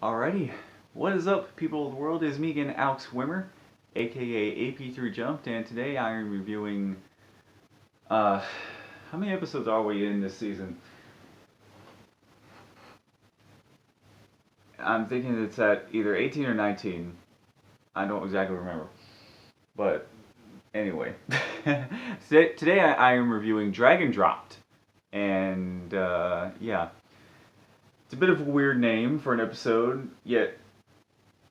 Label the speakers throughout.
Speaker 1: Alrighty, what is up, people of the world? It's me again, Alex Wimmer, aka AP3 Jumped, and today I am reviewing. Uh, how many episodes are we in this season? I'm thinking it's at either 18 or 19. I don't exactly remember. But anyway, today I am reviewing Dragon Dropped, and yeah, it's a bit of a weird name for an episode, yet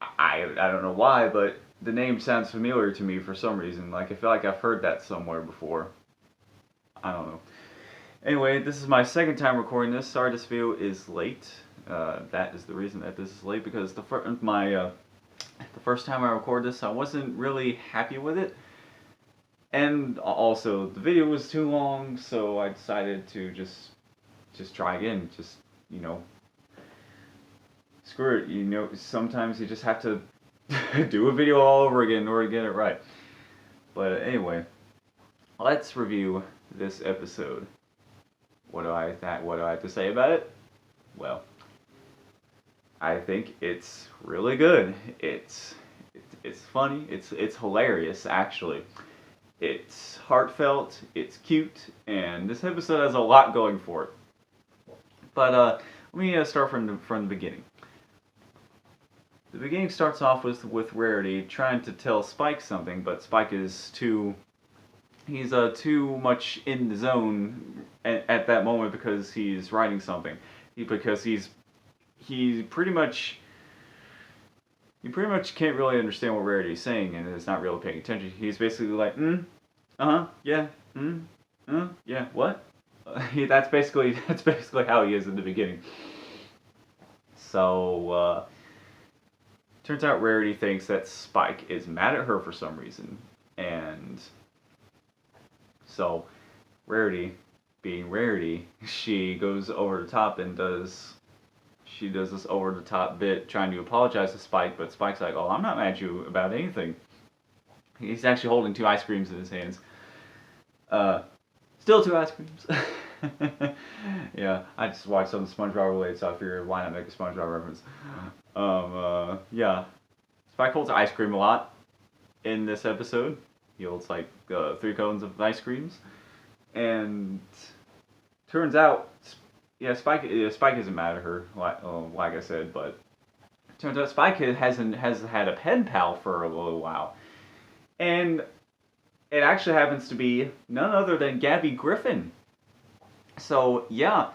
Speaker 1: I don't know why, but the name sounds familiar to me for some reason. Like I feel like I've heard that somewhere before. I don't know. Anyway, this is my second time recording this. Sorry this video is late. That is the reason that this is late because the first time I recorded this, I wasn't really happy with it, and also the video was too long, so I decided to just try again. Just you know, screw it. Sometimes you just have to do a video all over again in order to get it right. But anyway, let's review this episode. What do I have to say about it? Well, I think it's really good. It's funny. It's hilarious actually. It's heartfelt. It's cute, and this episode has a lot going for it. But let me start from the beginning. The beginning starts off with Rarity trying to tell Spike something, but Spike is he's too much in the zone at that moment because he's writing something. Because he pretty much can't really understand what Rarity's saying and is not really paying attention. He's basically like, yeah, yeah, what? That's basically how he is in the beginning. So turns out Rarity thinks that Spike is mad at her for some reason, and so Rarity, being Rarity, she goes over the top and does this over the top bit trying to apologize to Spike, but Spike's like, "Oh, I'm not mad at you about anything." He's actually holding 2 ice creams in his hands. Still 2 ice creams. Yeah, I just watched some SpongeBob related, so I figured why not make a SpongeBob reference. Yeah, Spike holds ice cream a lot in this episode. He holds like 3 cones of ice creams, and turns out, yeah, Spike isn't mad at her, like I said, but turns out Spike has had a pen pal for a little while, and it actually happens to be none other than Gabby Griffin. So yeah,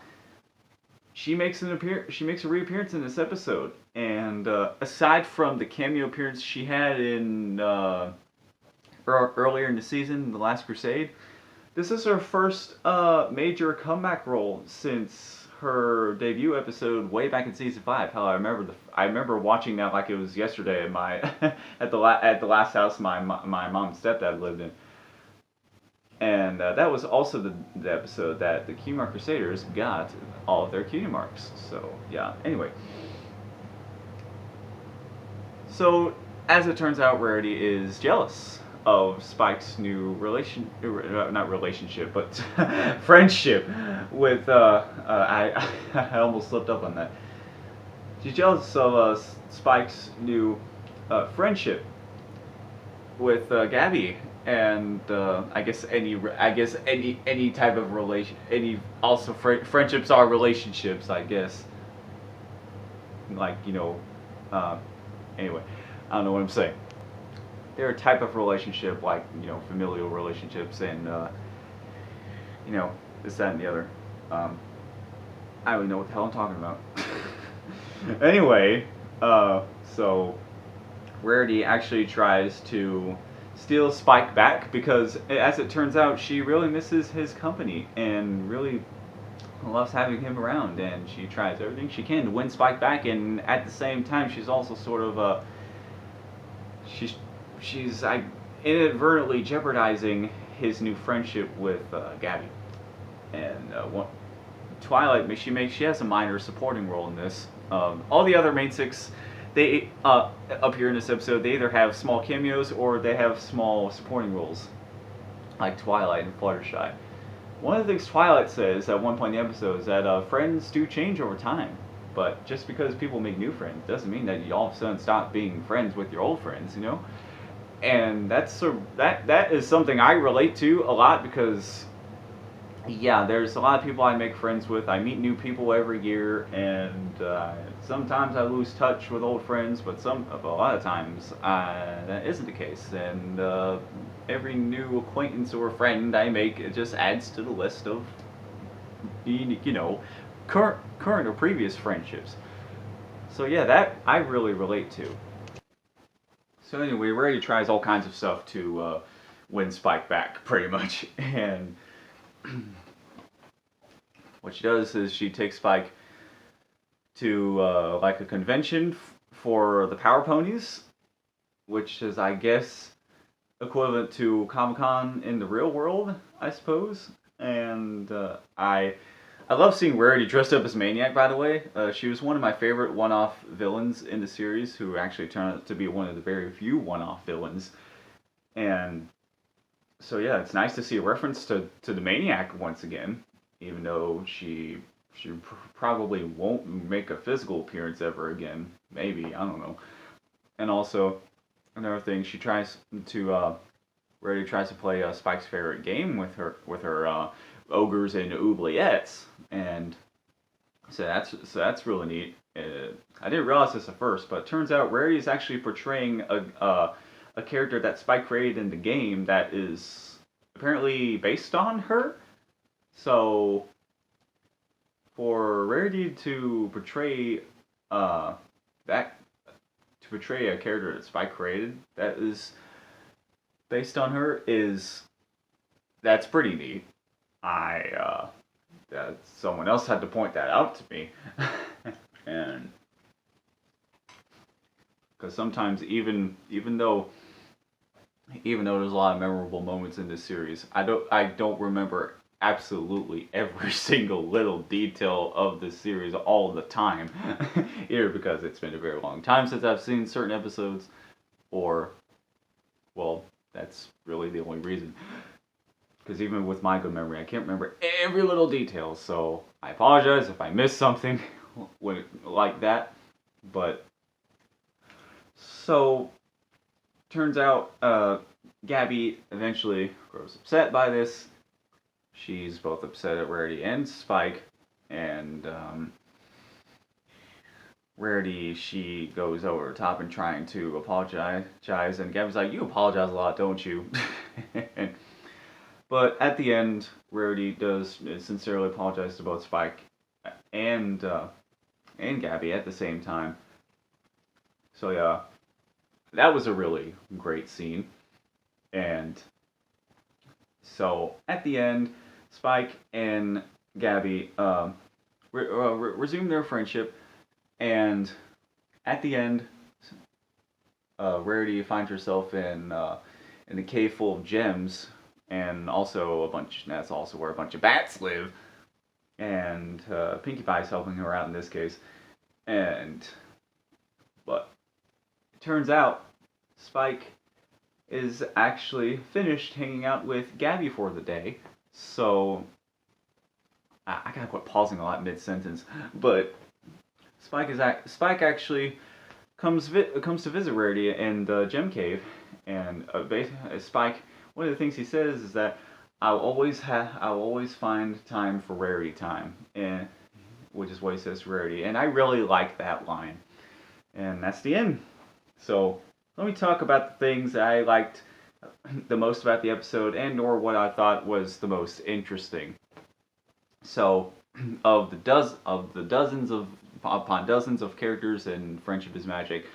Speaker 1: she makes a reappearance in this episode, and aside from the cameo appearance she had in earlier in the season, The Last Crusade, this is her first major comeback role since her debut episode way back in season 5. Hell, I remember watching that like it was yesterday at my at the last house my mom and stepdad lived in. And that was also the episode that the Cutie Mark Crusaders got all of their cutie marks. So, yeah. Anyway. So, as it turns out, Rarity is jealous of Spike's new not relationship, but friendship with, I almost slipped up on that. She's jealous of Spike's new friendship with Gabby, and I guess any type of friendships are relationships, I guess. Like anyway, I don't know what I'm saying. They're a type of relationship, like familial relationships, and this, that, and the other. I don't even know what the hell I'm talking about. Anyway, so Rarity actually tries to steal Spike back because, as it turns out, she really misses his company and really loves having him around, and she tries everything she can to win Spike back, and at the same time she's also sort of she's inadvertently jeopardizing his new friendship with Gabby. And Twilight, she has a minor supporting role in this. All the other main 6, they appear in this episode. They either have small cameos or they have small supporting roles, like Twilight and Fluttershy. One of the things Twilight says at one point in the episode is that friends do change over time. But just because people make new friends doesn't mean that you all of a sudden stop being friends with your old friends, you know? And that is something I relate to a lot because yeah, there's a lot of people I make friends with. I meet new people every year, and sometimes I lose touch with old friends, but a lot of times that isn't the case. And every new acquaintance or friend I make, it just adds to the list of you know current or previous friendships. So yeah, that I really relate to. So anyway, Ray tries all kinds of stuff to win Spike back, pretty much, and what she does is she takes Spike to like a convention for the Power Ponies, which is, I guess, equivalent to Comic Con in the real world, I suppose. And I love seeing Rarity dressed up as Maniac. By the way, she was one of my favorite one-off villains in the series, who actually turned out to be one of the very few one-off villains. And so yeah, it's nice to see a reference to the Maniac once again, even though she probably won't make a physical appearance ever again. Maybe, I don't know. And also another thing, she tries to Rarity tries to play Spike's favorite game with her ogres and oubliettes, and so that's really neat. I didn't realize this at first, but it turns out Rarity is actually portraying a character that Spike created in the game that is apparently based on her. So for Rarity to portray that to portray a character that Spike created that is based on her is that's pretty neat. That someone else had to point that out to me, and because sometimes even though there's a lot of memorable moments in this series, I don't remember absolutely every single little detail of the series all the time. Either because it's been a very long time since I've seen certain episodes, or well, that's really the only reason. Because even with my good memory, I can't remember every little detail. So I apologize if I missed something like that. But so turns out Gabby eventually grows upset by this. She's both upset at Rarity and Spike, and Rarity, she goes over the top and trying to apologize, and Gabby's like, "You apologize a lot, don't you?" But at the end, Rarity does sincerely apologize to both Spike and Gabby at the same time. So yeah, that was a really great scene. And so at the end, Spike and Gabby resume their friendship, and at the end, Rarity finds herself in a cave full of gems, and also that's also where a bunch of bats live, and Pinkie Pie's helping her out in this case, but it turns out Spike is actually finished hanging out with Gabby for the day, so I gotta quit pausing a lot mid sentence, but Spike actually comes to visit Rarity in the gem cave, and Spike, one of the things he says is that I'll always find time for Rarity time, and which is what he says to Rarity, and I really like that line, and that's the end. So let me talk about the things that I liked the most about the episode, and or what I thought was the most interesting. So, of the dozens of upon dozens of characters in Friendship is Magic,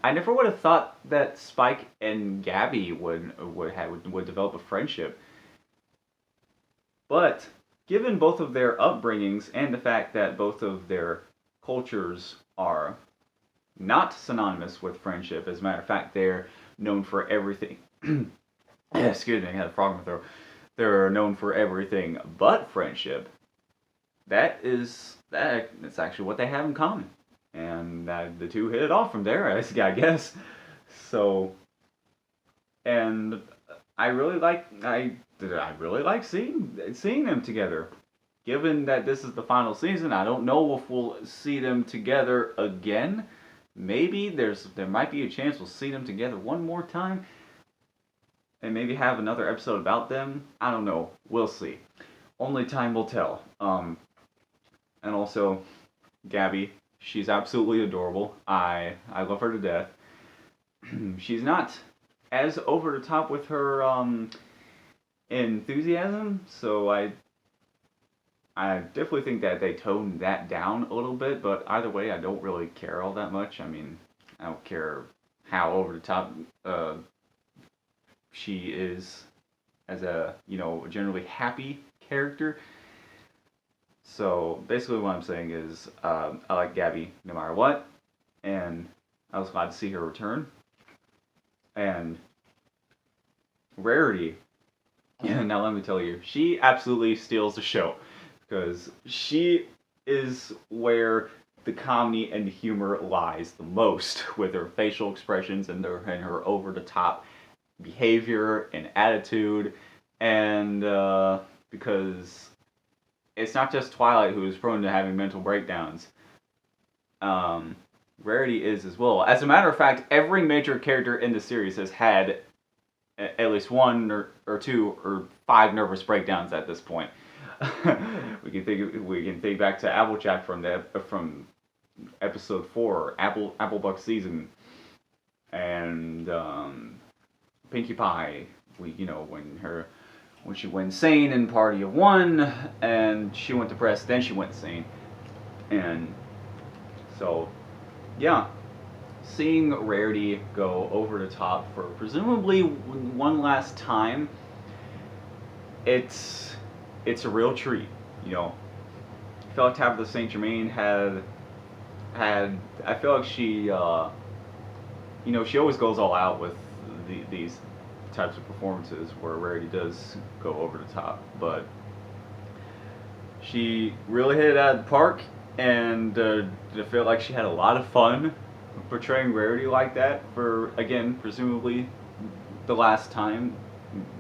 Speaker 1: I never would have thought that Spike and Gabby would develop a friendship. But given both of their upbringings and the fact that both of their cultures are not synonymous with friendship, as a matter of fact, they're known for everything. Excuse me, I had a frog in my throat. They're known for everything but friendship. That's actually what they have in common, and the two hit it off from there, I guess. So, and I really like seeing them together. given that this is the final season, I don't know if we'll see them together again. Maybe there might be a chance we'll see them together one more time, and maybe have another episode about them. I don't know. We'll see. Only time will tell. And also, Gabby, she's absolutely adorable. I love her to death. She's not as over the top with her enthusiasm, so I definitely think that they toned that down a little bit, but either way, I don't really care all that much. I mean, I don't care how over the top she is as a, generally happy character. So basically what I'm saying is I like Gabby no matter what, and I was glad to see her return. And Rarity, now let me tell you, she absolutely steals the show, because she is where the comedy and humor lies the most, with her facial expressions and her over-the-top behavior and attitude, and because it's not just Twilight who is prone to having mental breakdowns. Rarity is as well. As a matter of fact, every major character in the series has had at least one or two or five nervous breakdowns at this point. we can think back to Applejack from episode 4, Applebuck season, and Pinkie Pie. When she went insane in Party of One, and she went depressed, then she went insane, and so yeah, seeing Rarity go over the top for presumably one last time, it's a real treat. I feel like Tabitha St. Germain had I feel like she she always goes all out with these types of performances where Rarity does go over the top, but she really hit it out of the park, and I feel like she had a lot of fun portraying Rarity like that for, again, presumably the last time,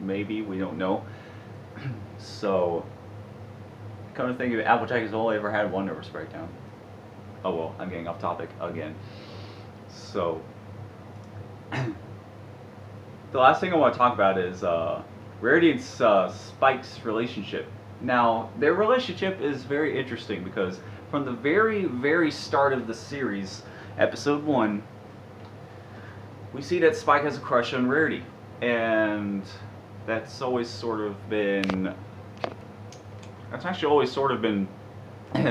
Speaker 1: maybe, we don't know. So, come to think of it, Applejack has only ever had one nervous breakdown. Oh well, I'm getting off topic again. So, the last thing I want to talk about is Rarity and Spike's relationship. Now, their relationship is very interesting because from the very, very start of the series, episode 1, we see that Spike has a crush on Rarity. And that's actually always sort of been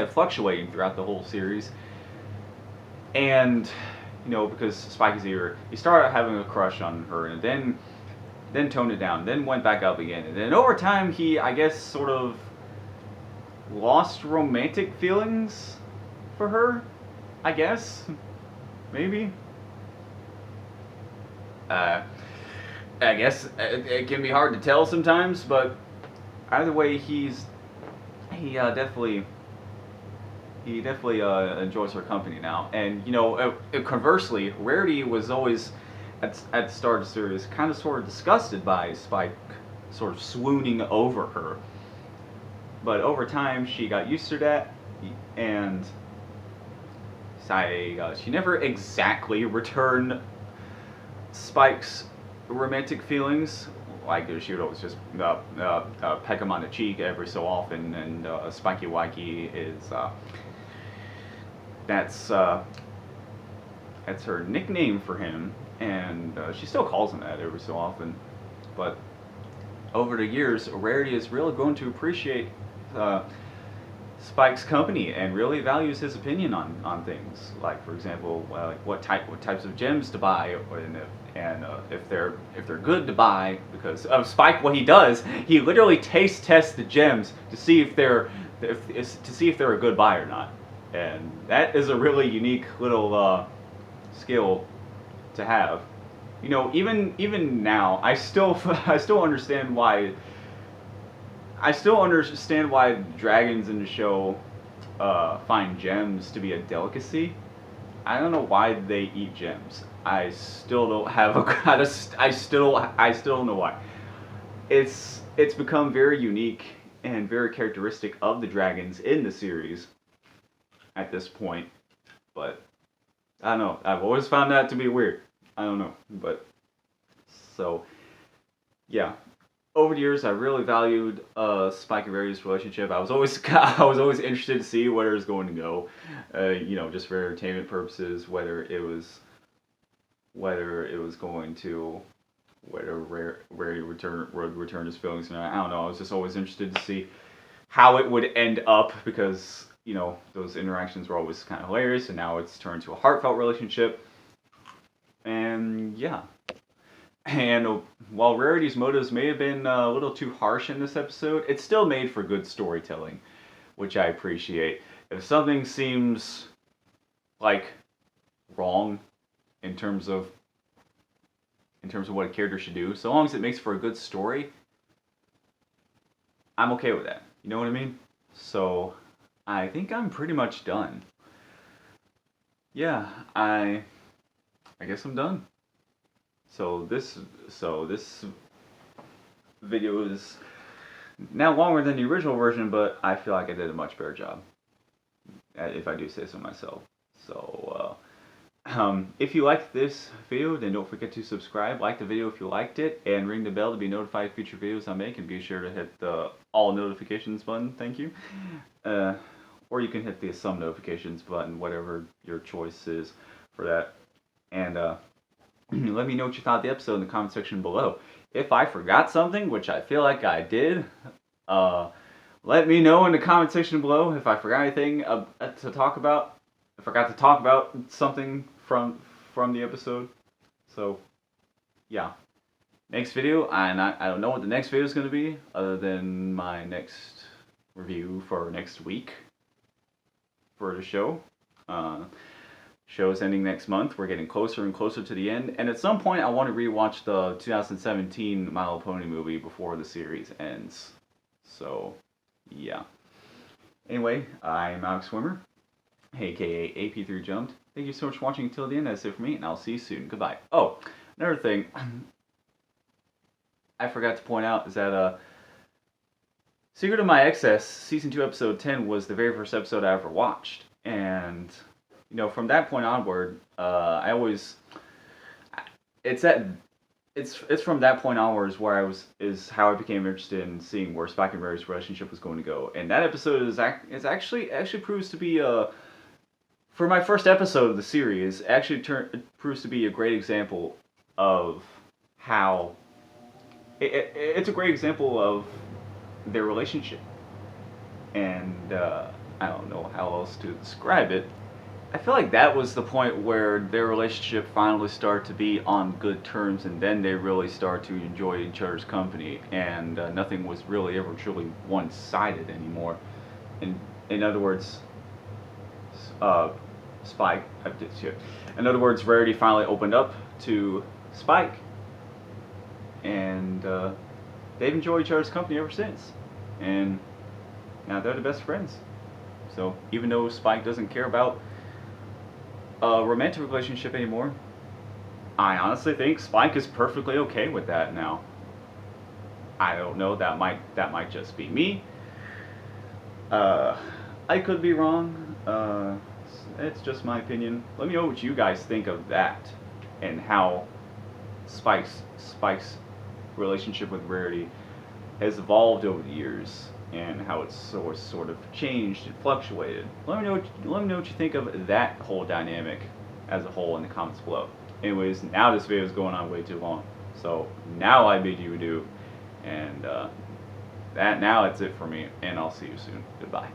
Speaker 1: fluctuating throughout the whole series. And because Spike is here, he started having a crush on her, and then toned it down, then went back up again, and then over time he, I guess, sort of lost romantic feelings for her, I guess, maybe. I guess it can be hard to tell sometimes, but either way, he definitely enjoys her company now. And conversely, Rarity was always at the start of the series kind of sort of disgusted by Spike sort of swooning over her. But over time, she got used to that, and she never exactly returned Spike's romantic feelings. Like, she would always just peck him on the cheek every so often, and Spikey Wikey is that's her nickname for him, and she still calls him that every so often. But over the years, Rarity has really grown to appreciate Spike's company and really values his opinion on things. Like, for example, what types of gems to buy, and if they're good to buy. Because Spike, what he does, he literally taste tests the gems to see if they're a good buy or not. And that is a really unique little skill to have. Even now, I still understand why. I still understand why dragons in the show find gems to be a delicacy. I don't know why they eat gems. I still don't have I still don't know why. It's become very unique and very characteristic of the dragons in the series at this point. But I don't know. I've always found that to be weird. I don't know. But so yeah. Over the years, I really valued Spike and Rarity's relationship. I was always interested to see where it was going to go, just for entertainment purposes. Whether it was going to Rarity would return his feelings, and I don't know. I was just always interested to see how it would end up because those interactions were always kind of hilarious, and now it's turned to a heartfelt relationship, and yeah. And while Rarity's motives may have been a little too harsh in this episode, it still made for good storytelling, which I appreciate. If something seems like wrong in terms of what a character should do, so long as it makes for a good story, I'm okay with that. You know what I mean? So I think I'm pretty much done. Yeah, I guess I'm done. So this video is now longer than the original version, but I feel like I did a much better job, if I do say so myself. So if you liked this video, then don't forget to subscribe, like the video if you liked it, and ring the bell to be notified of future videos I make, and be sure to hit the all notifications button, thank you. Or you can hit the some notifications button, whatever your choice is for that. And let me know what you thought of the episode in the comment section below. If I forgot something, which I feel like I did, let me know in the comment section below if I forgot anything to talk about. I forgot to talk about something from the episode. So, yeah. Next video, and I don't know what the next video is going to be, other than my next review for next week for the show. Show's ending next month. We're getting closer and closer to the end, and at some point I want to rewatch the 2017 My Little Pony movie before the series ends. So, yeah. Anyway, I'm Alex Swimmer, aka AP3 Jumped. Thank you so much for watching until the end. That's it for me, and I'll see you soon. Goodbye. Oh, another thing I forgot to point out is that Secret of My Excess Season 2 Episode 10 was the very first episode I ever watched, and from that point onward, it's from that point onwards where is how I became interested in seeing where Spike and Rarity's relationship was going to go. And that episode is actually proves to be for my first episode of the series, it proves to be a great example of how it's a great example of their relationship. And I don't know how else to describe it. I feel like that was the point where their relationship finally started to be on good terms, and then they really started to enjoy each other's company, and nothing was really ever truly one-sided anymore. In other words, Spike, in other words, Rarity finally opened up to Spike, and they've enjoyed each other's company ever since, and now they're the best friends. So even though Spike doesn't care about a romantic relationship anymore, I honestly think Spike is perfectly okay with that now. I don't know, that might just be me. I could be wrong. It's just my opinion. Let me know what you guys think of that, and how Spike's relationship with Rarity has evolved over the years, and how it's sort of changed and fluctuated. Let me know what you think of that whole dynamic as a whole in the comments below. Anyways, now this video is going on way too long, so now I bid you adieu, and that's it for me, and I'll see you soon. Goodbye.